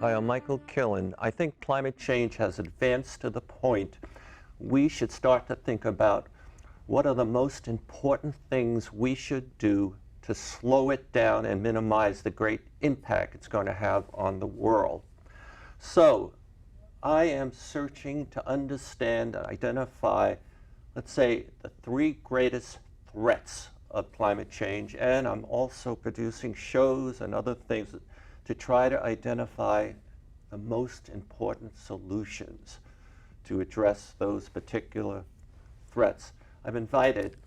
Hi, I'm Micheal Killen. I think climate change has advanced to the point we should start to think about what are the most important things we should do to slow it down and minimize the great impact it's going to have on the world. So I am searching to understand and identify, let's say, the three greatest threats of climate change, and I'm also producing shows and other things to try to identify the most important solutions to address those particular threats. I've invited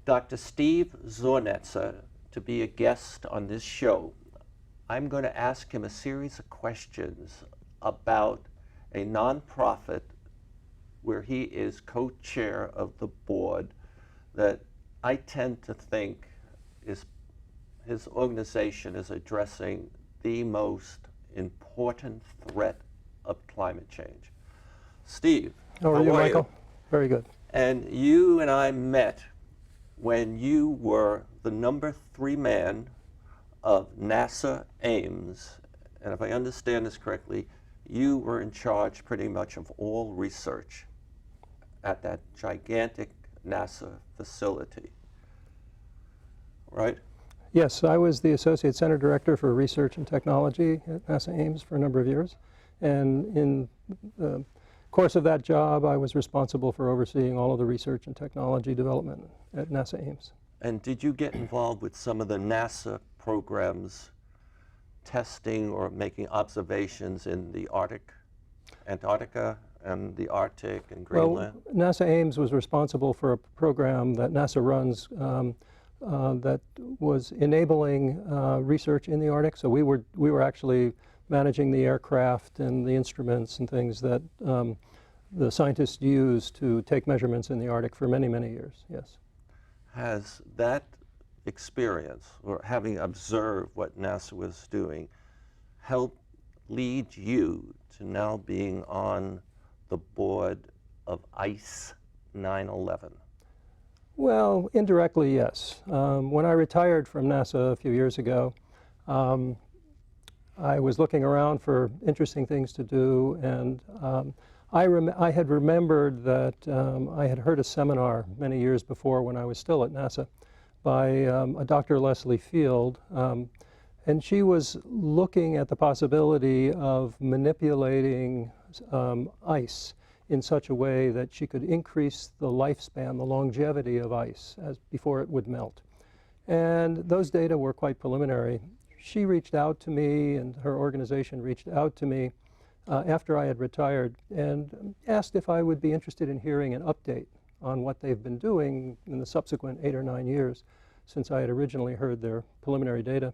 Dr. Steve Zornetzer to be a guest on this show. I'm going to ask him a series of questions about a nonprofit where he is co-chair of the board that I tend to think is his organization is addressing the most important threat of climate change. Steve, how are you, Michael? Very good. And you and I met when you were the #3 man of NASA Ames, and if I understand this correctly, you were in charge pretty much of all research at that gigantic NASA facility, right? Yes, I was the Associate Center Director for Research and Technology at NASA Ames for a number of years. And in the course of that job, I was responsible for overseeing all of the research and technology development at NASA Ames. And did you get involved with some of the NASA programs testing or making observations in the Arctic, Antarctica, and the Arctic and Greenland? Well, NASA Ames was responsible for a program that NASA runs that was enabling research in the Arctic. So we were actually managing the aircraft and the instruments and things that the scientists use to take measurements in the Arctic for many, many years, yes. Has that experience, or having observed what NASA was doing, helped lead you to now being on the board of ICE 9/11? Well, indirectly, yes. When I retired from NASA a few years ago, I was looking around for interesting things to do, and I had remembered that I had heard a seminar many years before when I was still at NASA by a Dr. Leslie Field, and she was looking at the possibility of manipulating ice in such a way that she could increase the lifespan, the longevity of ice before it would melt. And those data were quite preliminary. She reached out to me, and her organization reached out to me after I had retired and asked if I would be interested in hearing an update on what they've been doing in the subsequent 8 or 9 years since I had originally heard their preliminary data.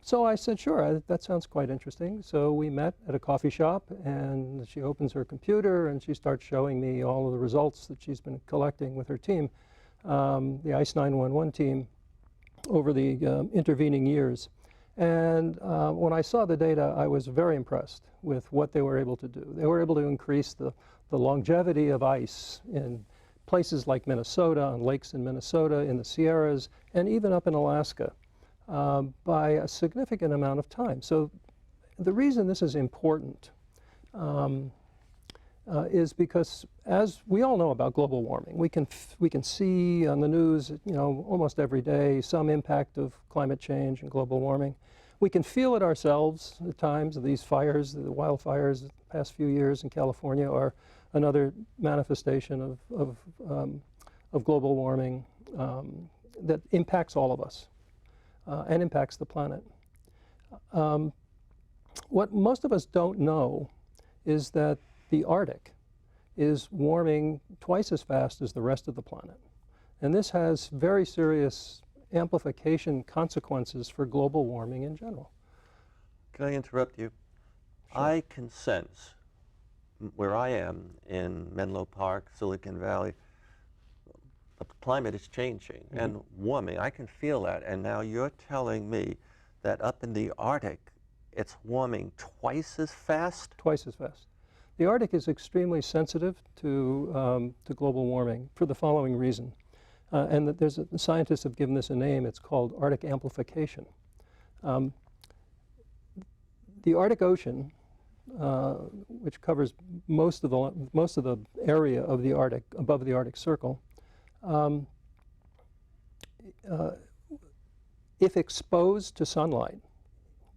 So I said, sure, that sounds quite interesting. So we met at a coffee shop, and she opens her computer and she starts showing me all of the results that she's been collecting with her team, the ICE 911 team, over the intervening years. And when I saw the data, I was very impressed with what they were able to do. They were able to increase the longevity of ice in places like Minnesota, on lakes in Minnesota, in the Sierras, and even up in Alaska, by a significant amount of time. So the reason this is important is because, as we all know about global warming, we can see on the news, almost every day, some impact of climate change and global warming. We can feel it ourselves at times. These fires, the wildfires the past few years in California, are another manifestation of global warming that impacts all of us. And impacts the planet. What most of us don't know is that the Arctic is warming twice as fast as the rest of the planet. And this has very serious amplification consequences for global warming in general. Can I interrupt you? Sure. I can sense where I am in Menlo Park, Silicon Valley, the climate is changing and warming. I can feel that. And now you're telling me that up in the Arctic, it's warming twice as fast? Twice as fast. The Arctic is extremely sensitive to global warming for the following reason. And that the scientists have given this a name. It's called Arctic amplification. The Arctic Ocean, which covers most of the area of the Arctic, above the Arctic Circle, if exposed to sunlight,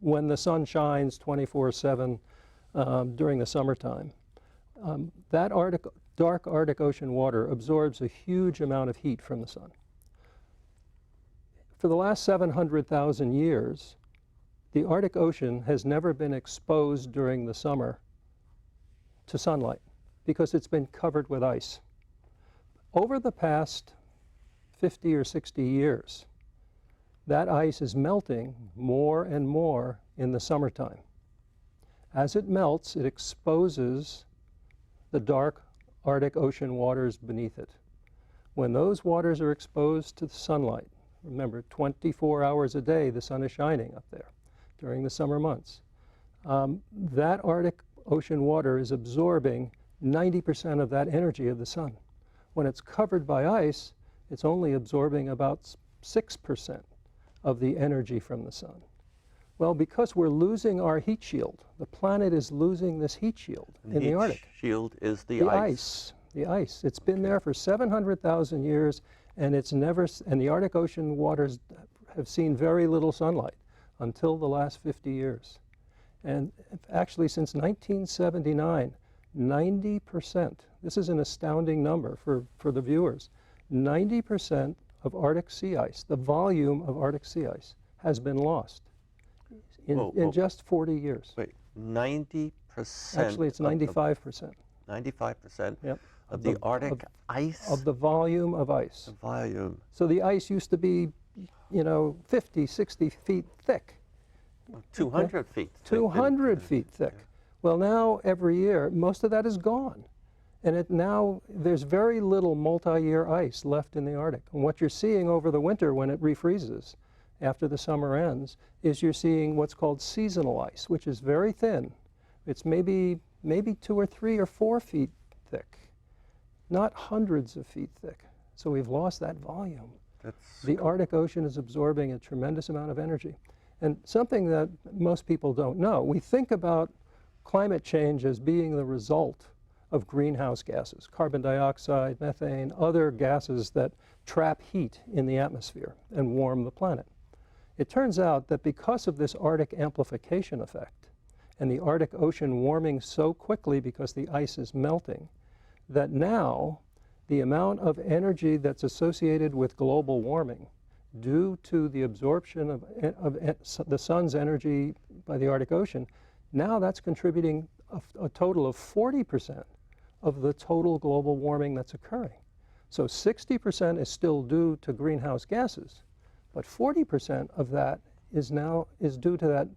when the sun shines 24/7 during the summertime, that dark Arctic Ocean water absorbs a huge amount of heat from the sun. For the last 700,000 years, the Arctic Ocean has never been exposed during the summer to sunlight because it's been covered with ice. Over the past 50 or 60 years, that ice is melting more and more in the summertime. As it melts, it exposes the dark Arctic Ocean waters beneath it. When those waters are exposed to the sunlight, remember 24 hours a day the sun is shining up there during the summer months, that Arctic Ocean water is absorbing 90% of that energy of the sun. When it's covered by ice, it's only absorbing about 6% of the energy from the sun. Well, because we're losing our heat shield, the planet is losing this heat shield in the Arctic. The shield is the ice. The ice. It's been there for 700,000 years, and and the Arctic Ocean waters have seen very little sunlight until the last 50 years. And actually, since 1979, 90%, this is an astounding number for the viewers, 90% of Arctic sea ice, the volume of Arctic sea ice, has been lost in just 40 years. Wait, 90%? Actually, it's 95%. 95% Yep. of the Arctic ice? Of the volume of ice. The volume. So the ice used to be, 50, 60 feet thick. 200 feet. 200 feet thick. Well, now every year, most of that is gone. And now there's very little multi-year ice left in the Arctic. And what you're seeing over the winter when it refreezes after the summer ends is you're seeing what's called seasonal ice, which is very thin. It's maybe 2 or 3 or 4 feet thick, not hundreds of feet thick. So we've lost that volume. The Arctic Ocean is absorbing a tremendous amount of energy. And something that most people don't know, we think about climate change as being the result of greenhouse gases, carbon dioxide, methane, other gases that trap heat in the atmosphere and warm the planet. It turns out that because of this Arctic amplification effect and the Arctic Ocean warming so quickly because the ice is melting, that now the amount of energy that's associated with global warming due to the absorption of the sun's energy by the Arctic Ocean, now that's contributing a total of 40% of the total global warming that's occurring. So 60% is still due to greenhouse gases, but 40% of that is due to the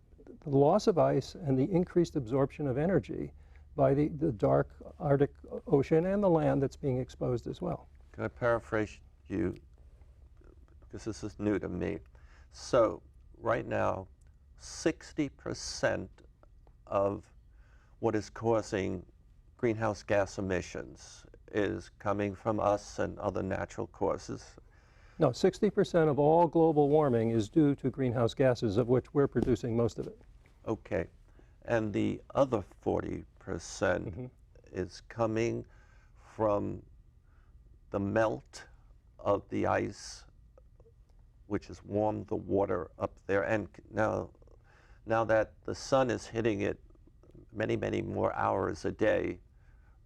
loss of ice and the increased absorption of energy by the dark Arctic Ocean and the land that's being exposed as well. Can I paraphrase you? Because this is new to me. So right now, 60% of what is causing greenhouse gas emissions is coming from us and other natural causes. No, 60% of all global warming is due to greenhouse gases, of which we're producing most of it. Okay. And the other 40% is coming from the melt of the ice, which has warmed the water up there. And now that the sun is hitting it many, many more hours a day,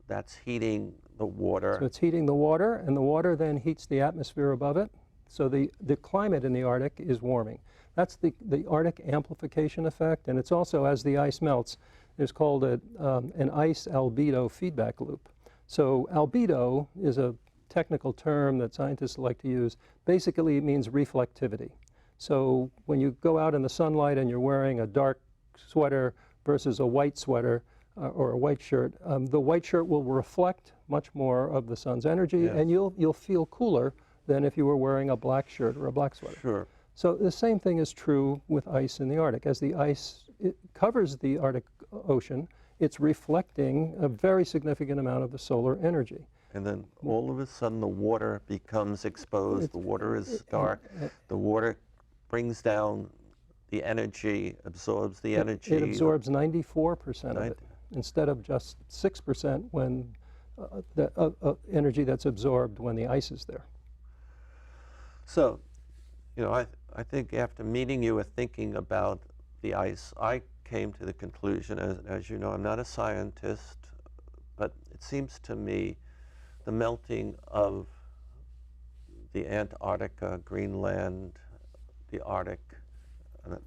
that's heating the water. So it's heating the water, and the water then heats the atmosphere above it. So the climate in the Arctic is warming. That's the Arctic amplification effect, and it's also, as the ice melts, there's called an ice albedo feedback loop. So albedo is a technical term that scientists like to use. Basically, it means reflectivity. So when you go out in the sunlight and you're wearing a dark sweater versus a white sweater or a white shirt, the white shirt will reflect much more of the sun's energy, and you'll feel cooler than if you were wearing a black shirt or a black sweater. Sure. So the same thing is true with ice in the Arctic. As the ice covers the Arctic Ocean, it's reflecting a very significant amount of the solar energy. And then all of a sudden the water becomes exposed, the water is dark, the water brings down the energy, absorbs the energy. It absorbs 94% of 90. it instead of just 6% when the energy that's absorbed when the ice is there. So, you know, I think after meeting you and thinking about the ice, I came to the conclusion, as you know, I'm not a scientist, but it seems to me the melting of the Antarctica, Greenland, the Arctic,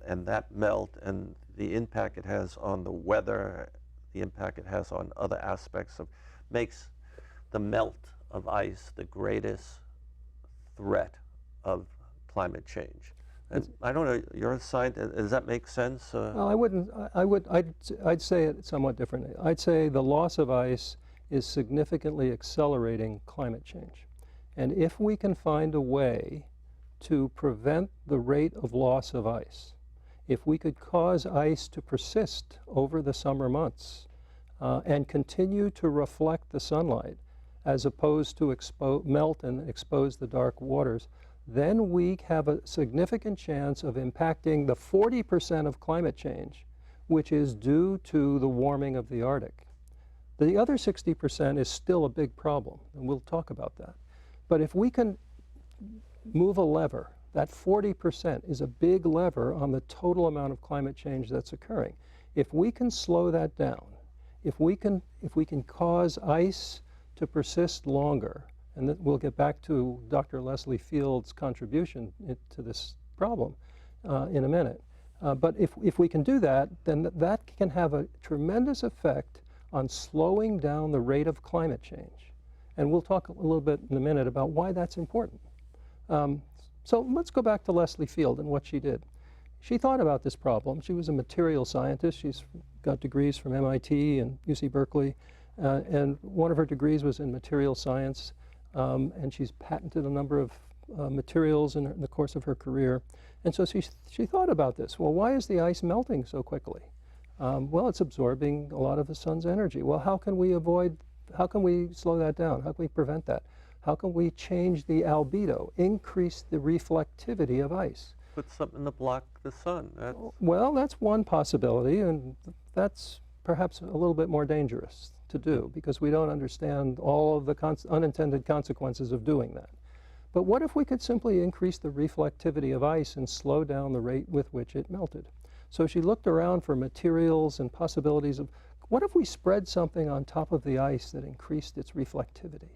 and that melt and the impact it has on the weather, the impact it has on other aspects of, makes the melt of ice the greatest threat of climate change. And I don't know, you're a scientist, does that make sense? Well, I'd say it somewhat differently. I'd say the loss of ice is significantly accelerating climate change. And if we can find a way to prevent the rate of loss of ice, if we could cause ice to persist over the summer months and continue to reflect the sunlight as opposed to melt and expose the dark waters, then we have a significant chance of impacting the 40% of climate change, which is due to the warming of the Arctic. The other 60% is still a big problem, and we'll talk about that. But if we can move a lever, that 40% is a big lever on the total amount of climate change that's occurring. If we can slow that down, if we can cause ice to persist longer, and we'll get back to Dr. Leslie Field's contribution to this problem in a minute. But if we can do that, then that can have a tremendous effect on slowing down the rate of climate change. And we'll talk a little bit in a minute about why that's important. So let's go back to Leslie Field and what she did. She thought about this problem. She was a material scientist. She's got degrees from MIT and UC Berkeley. And one of her degrees was in material science. And she's patented a number of materials in the course of her career. And so she thought about this. Well, why is the ice melting so quickly? Well, it's absorbing a lot of the sun's energy. Well, how can we slow that down? How can we prevent that? How can we change the albedo, increase the reflectivity of ice? Put something to block the sun. Well, that's one possibility, and that's perhaps a little bit more dangerous to do because we don't understand all of the unintended consequences of doing that. But what if we could simply increase the reflectivity of ice and slow down the rate with which it melted? So she looked around for materials and possibilities of, what if we spread something on top of the ice that increased its reflectivity?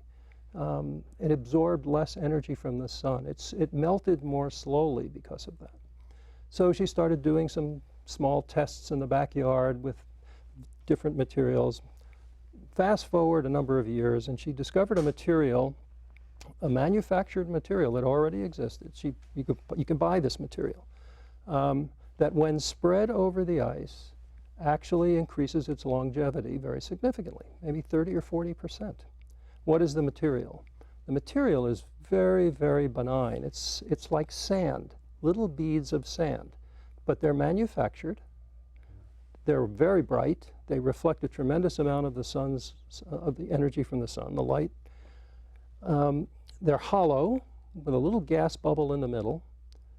It absorbed less energy from the sun. It melted more slowly because of that. So she started doing some small tests in the backyard with different materials. Fast forward a number of years, and she discovered a material, a manufactured material that already existed. You can buy this material, that when spread over the ice, actually increases its longevity very significantly, maybe 30 or 40%. What is the material? The material is very, very benign. It's like sand, little beads of sand, but they're manufactured. They're very bright. They reflect a tremendous amount of the energy from the sun, the light. They're hollow with a little gas bubble in the middle,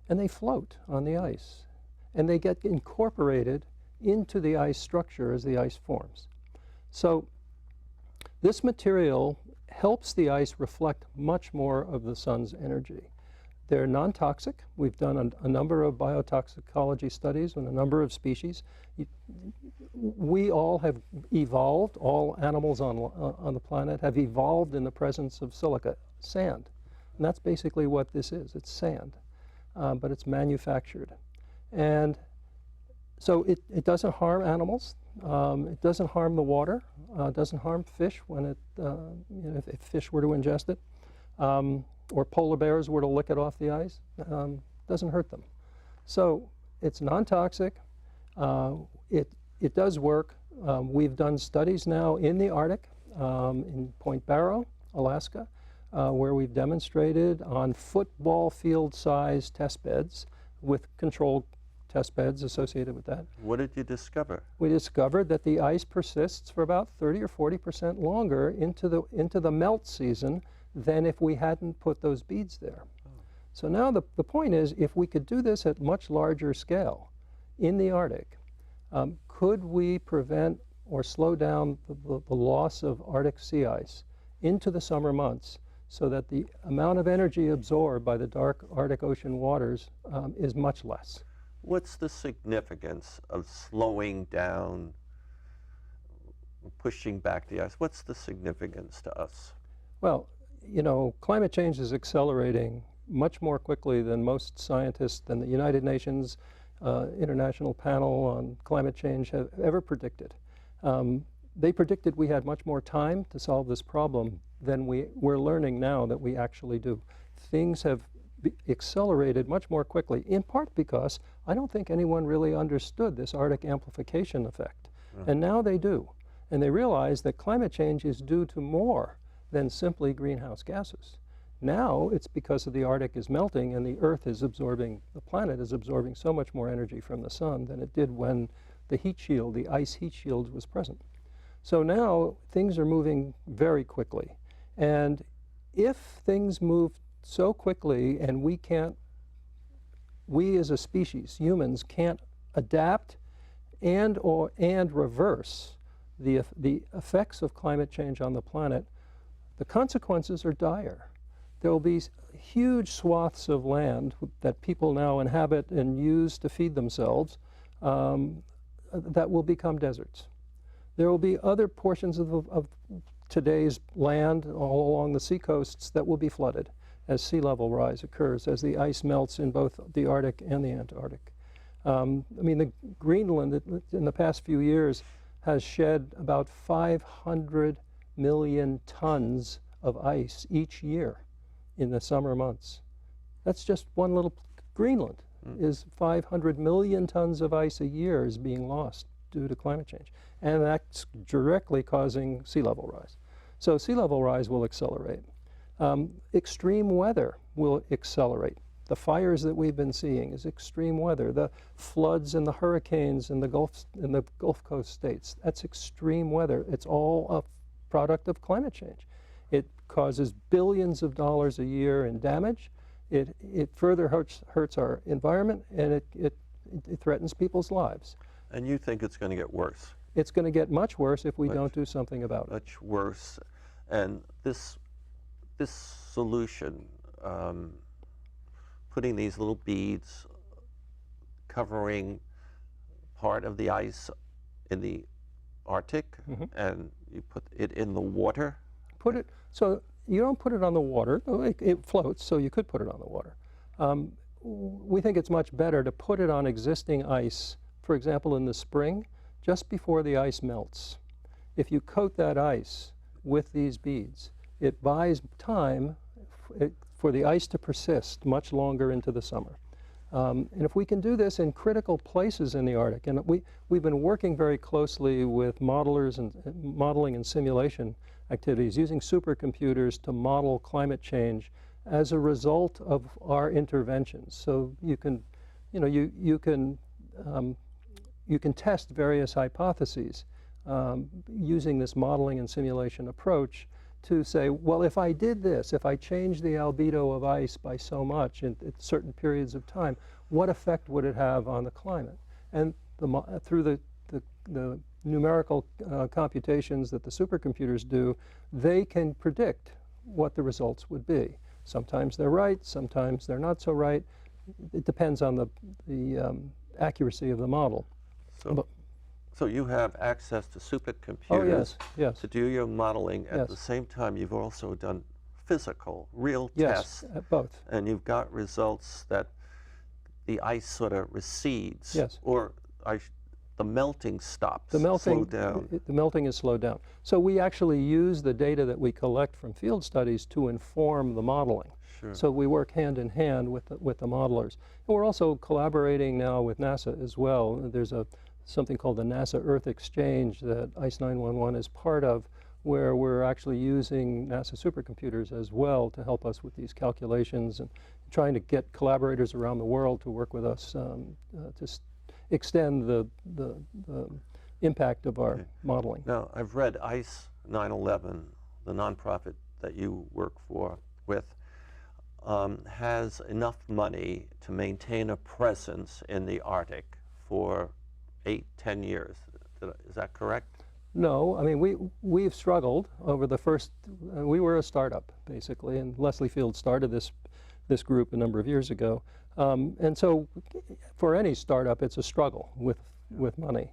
and they float on the ice. And they get incorporated into the ice structure as the ice forms. So this material helps the ice reflect much more of the sun's energy. They're non-toxic. We've done a number of biotoxicology studies on a number of species. We all have evolved, all animals on the planet have evolved in the presence of silica, sand. And that's basically what this is. It's sand, but it's manufactured. And so it doesn't harm animals. It doesn't harm the water. It doesn't harm fish when if fish were to ingest it, or polar bears were to lick it off the ice. Doesn't hurt them. So it's non-toxic. It does work. We've done studies now in the Arctic, in Point Barrow, Alaska, where we've demonstrated on football field-sized test beds with controlled test beds associated with that. What did you discover? We discovered that the ice persists for about 30 or 40% longer into the melt season than if we hadn't put those beads there. Oh. So now the point is, if we could do this at much larger scale, in the Arctic, could we prevent or slow down the loss of Arctic sea ice into the summer months so that the amount of energy absorbed by the dark Arctic Ocean waters is much less? What's the significance of slowing down, pushing back the ice? What's the significance to us? Well, you know, climate change is accelerating much more quickly than most scientists, than the United Nations International Panel on Climate Change have ever predicted. They predicted we had much more time to solve this problem than we're learning now that we actually do. Things have accelerated much more quickly, in part because I don't think anyone really understood this Arctic amplification effect. And now they do. And they realize that climate change is due to more than simply greenhouse gases. Now it's because of the Arctic is melting and the Earth is absorbing, the planet is absorbing so much more energy from the sun than it did when the heat shield, the ice heat shield was present. So now things are moving very quickly. And if things move so quickly and we as a species, humans, can't adapt and reverse the effects of climate change on the planet, the consequences are dire. There will be huge swaths of land that people now inhabit and use to feed themselves that will become deserts. There will be other portions of today's land all along the seacoasts that will be flooded as sea level rise occurs, as the ice melts in both the Arctic and the Antarctic. I mean, the Greenland in the past few years has shed about 500 million tons of ice each year in the summer months. That's just one little Greenland is 500 million tons of ice a year is being lost due to climate change. And that's directly causing sea level rise. So sea level rise will accelerate. Extreme weather will accelerate. The fires that we've been seeing is extreme weather. The floods and the hurricanes in the Gulf Coast states, that's extreme weather. It's all a product of climate change. It causes billions of dollars a year in damage. It further hurts our environment, and it threatens people's lives. And you think it's going to get worse? It's going to get much worse if we don't do something about it. Much worse. And this solution, putting these little beads covering part of the ice in the Arctic, and you put it in the water? So you don't put it on the water. It floats, so you could put it on the water. We think it's much better to put it on existing ice, for example, in the spring, just before the ice melts. If you coat that ice with these beads, it buys time for the ice to persist much longer into the summer. And if we can do this in critical places in the Arctic, and we've been working very closely with modelers and modeling and simulation activities, using supercomputers to model climate change as a result of our interventions. So you can, you can test various hypotheses using this modeling and simulation approach to say, well, if I did this, if I changed the albedo of ice by so much at certain periods of time, what effect would it have on the climate? And through the numerical computations that the supercomputers do, they can predict what the results would be. Sometimes they're right, sometimes they're not so right. It depends on the accuracy of the model. So you have access to supercomputers to do your modeling. At the same time, you've also done physical, real tests. Yes, both. And you've got results that the ice sort of recedes, or the melting stops, slow down. The melting is slowed down. So we actually use the data that we collect from field studies to inform the modeling. Sure. So we work hand in hand with the modelers. And we're also collaborating now with NASA as well. There's something called the NASA Earth Exchange that ICE 911 is part of, where we're actually using NASA supercomputers as well to help us with these calculations and trying to get collaborators around the world to work with us to extend the impact of our modeling. Now, I've read ICE 911, the nonprofit that you work with, has enough money to maintain a presence in the Arctic for 8, 10 years. Is that correct? No, I mean, we've struggled over the first, we were a startup, basically, and Leslie Field started this group a number of years ago. And so for any startup, it's a struggle with money.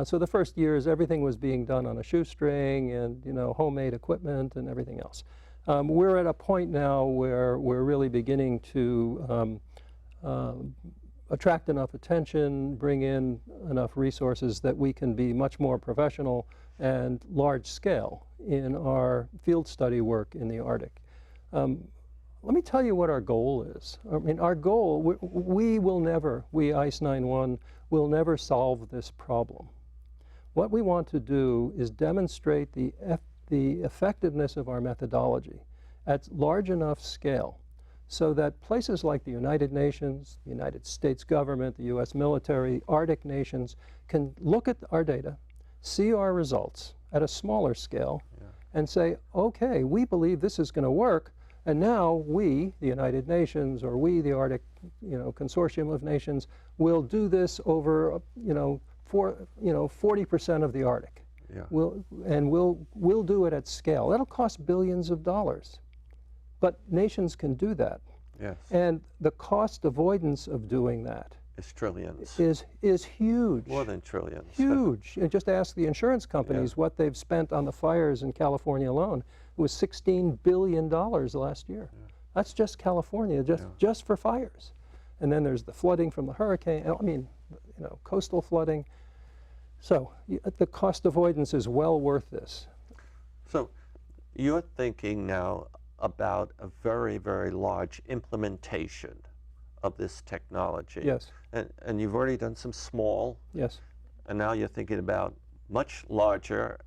So the first years, everything was being done on a shoestring and, you know, homemade equipment and everything else. We're at a point now where we're really beginning to attract enough attention, bring in enough resources that we can be much more professional and large scale in our field study work in the Arctic. Let me tell you what our goal is. I mean, our goal, we will never, we ICE 9-1, will never solve this problem. What we want to do is demonstrate the effectiveness of our methodology at large enough scale so that places like the United Nations, the United States government, the US military, Arctic nations can look at our data, see our results at a smaller scale, and say, okay, we believe this is going to work, and now we, the United Nations, or we, the Arctic, you know, consortium of nations, will do this over, you know, 40% of the Arctic. Yeah. We'll do it at scale. That'll cost billions of dollars. But nations can do that. Yes. And the cost avoidance of doing that It's trillions. is huge. More than trillions. Huge. And just ask the insurance companies what they've spent on the fires in California alone. It was $16 billion last year. That's just California, just for fires. And then there's the flooding from the hurricane. I mean, you know, coastal flooding. So the cost avoidance is well worth this. So you're thinking now about a very, very large implementation of this technology. Yes. And you've already done some small. Yes. And now you're thinking about much larger,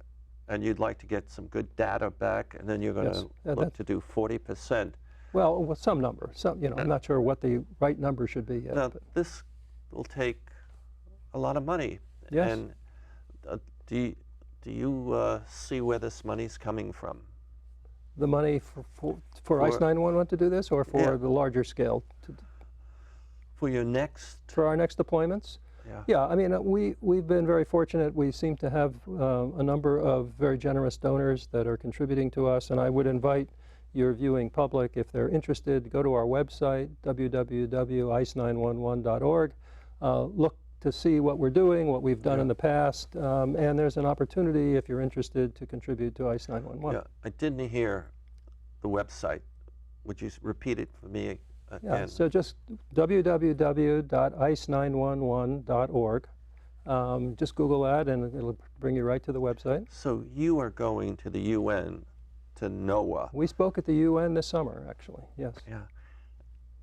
and you'd like to get some good data back, and then you're going to look to do 40%. Well, with some number. Some, you know, I'm not sure what the right number should be yet. Now, this will take a lot of money. Yes. And do you see where this money's coming from? The money for ICE 9-1 to do this, or for the larger scale? For your next? For our next deployments? Yeah. Yeah, I mean, we've been very fortunate. We seem to have a number of very generous donors that are contributing to us, and I would invite your viewing public, if they're interested, go to our website, www.ice911.org, look to see what we're doing, what we've done in the past, and there's an opportunity, if you're interested, to contribute to ICE 911. Yeah, I didn't hear the website. Would you repeat it for me again? Yeah, so just www.ice911.org. Just Google that, and it'll bring you right to the website. So you are going to the UN, to NOAA. We spoke at the UN this summer, actually, yes. Yeah.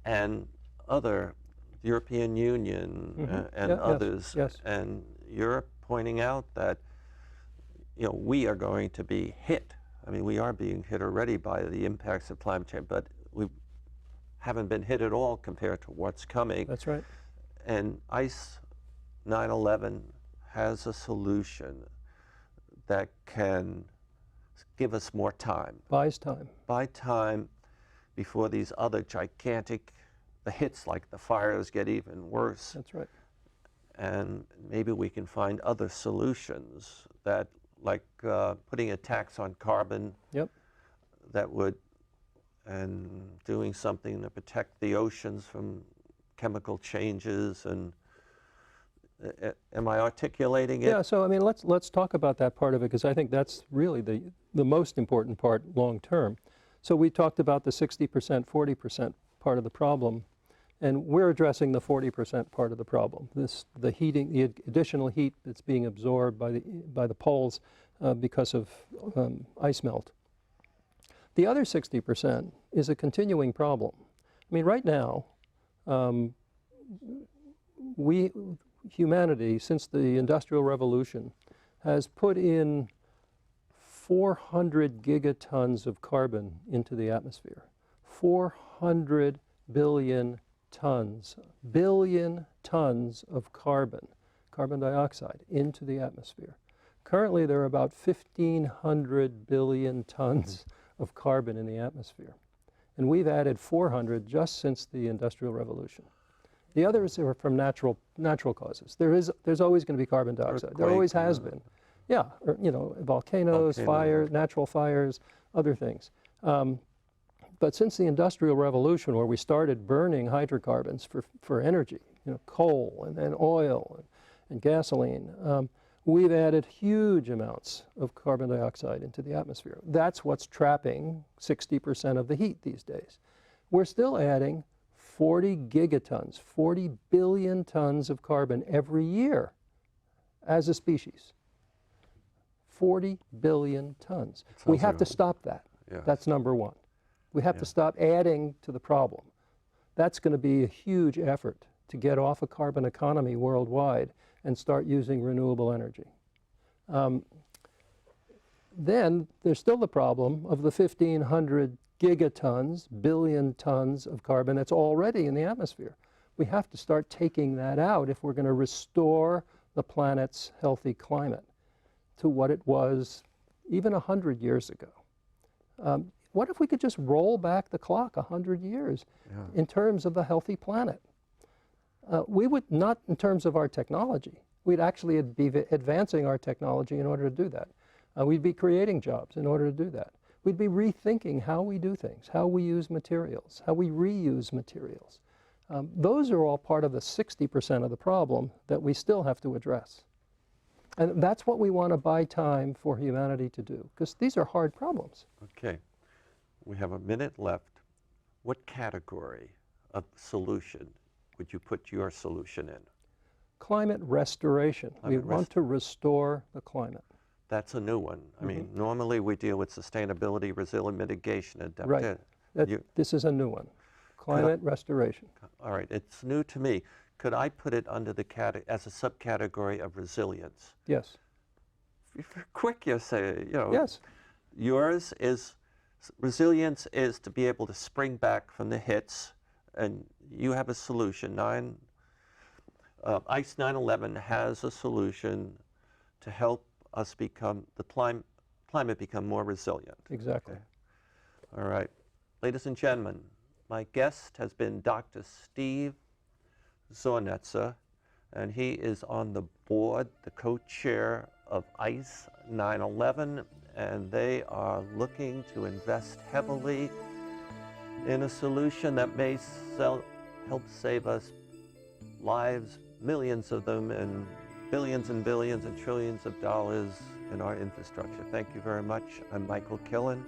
And other European Union and others. Yes. And you're pointing out that, you know, we are going to be hit. I mean, we are being hit already by the impacts of climate change, but we haven't been hit at all compared to what's coming. That's right. And ICE 9/11 has a solution that can give us more time. Buys time. Buy time before these other gigantic, the hits like the fires get even worse. That's right. And maybe we can find other solutions that, like putting a tax on carbon, that would, and doing something to protect the oceans from chemical changes. And am I articulating it? Yeah, so I mean, let's talk about that part of it, because I think that's really the most important part long term. So we talked about the 60%, 40% part of the problem, and we're addressing the 40% part of the problem. The heating, the additional heat that's being absorbed by the poles because of ice melt. The other 60% is a continuing problem. I mean, right now, humanity, since the Industrial Revolution, has put in 400 gigatons of carbon into the atmosphere. 400 billion tons of carbon dioxide into the atmosphere. Currently, there are about 1,500 billion tons of carbon in the atmosphere. And we've added 400 just since the Industrial Revolution. The others are from natural causes. There's always going to be carbon dioxide. There always has been. Yeah, or, you know, volcanoes, fires, natural fires, other things. But since the Industrial Revolution, where we started burning hydrocarbons for energy, you know, coal and oil and gasoline, we've added huge amounts of carbon dioxide into the atmosphere. That's what's trapping 60% of the heat these days. We're still adding 40 gigatons, 40 billion tons of carbon every year as a species. 40 billion tons. We have to stop that. Yes. That's number one. We have to stop adding to the problem. That's going to be a huge effort to get off a carbon economy worldwide and start using renewable energy. Then there's still the problem of the 1,500 gigatons, billion tons of carbon that's already in the atmosphere. We have to start taking that out if we're going to restore the planet's healthy climate to what it was even 100 years ago. What if we could just roll back the clock 100 years in terms of a healthy planet? We would not in terms of our technology. We'd actually be advancing our technology in order to do that. We'd be creating jobs in order to do that. We'd be rethinking how we do things, how we use materials, how we reuse materials. Those are all part of the 60% of the problem that we still have to address. And that's what we want to buy time for humanity to do, because these are hard problems. Okay. We have a minute left. What category of solution would you put your solution in? Climate restoration. We want to restore the climate. That's a new one. I mean, normally we deal with sustainability, resilience, mitigation, and right. This is a new one. Climate restoration. All right. It's new to me. Could I put it under the as a subcategory of resilience? Yes. If you're quick, you say, you know. Yes. Yours is, resilience is to be able to spring back from the hits, and you have a solution. ICE 9/11 has a solution to help us become, the climate become more resilient. Exactly. Okay. All right. Ladies and gentlemen, my guest has been Dr. Steve Zornetzer, and he is on the board, the co-chair of ICE 9/11, and they are looking to invest heavily in a solution that may help save us lives, millions of them, and billions and trillions of dollars in our infrastructure. Thank you very much. I'm Micheal Killen.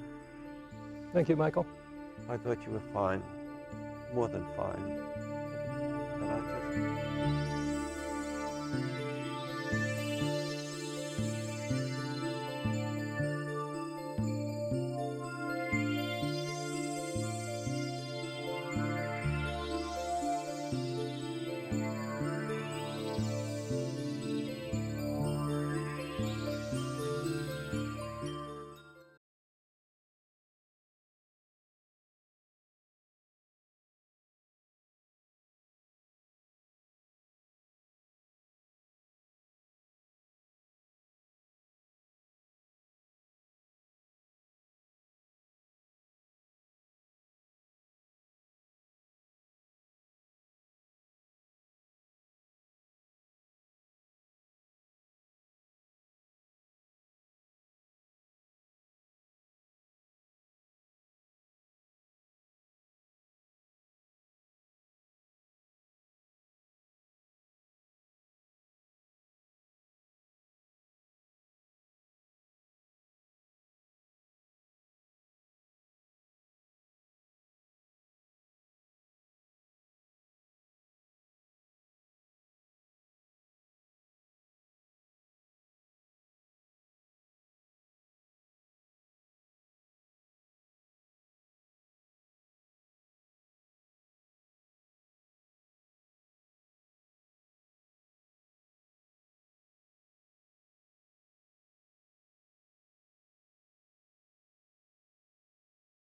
Thank you, Michael. I thought you were fine, more than fine. And I just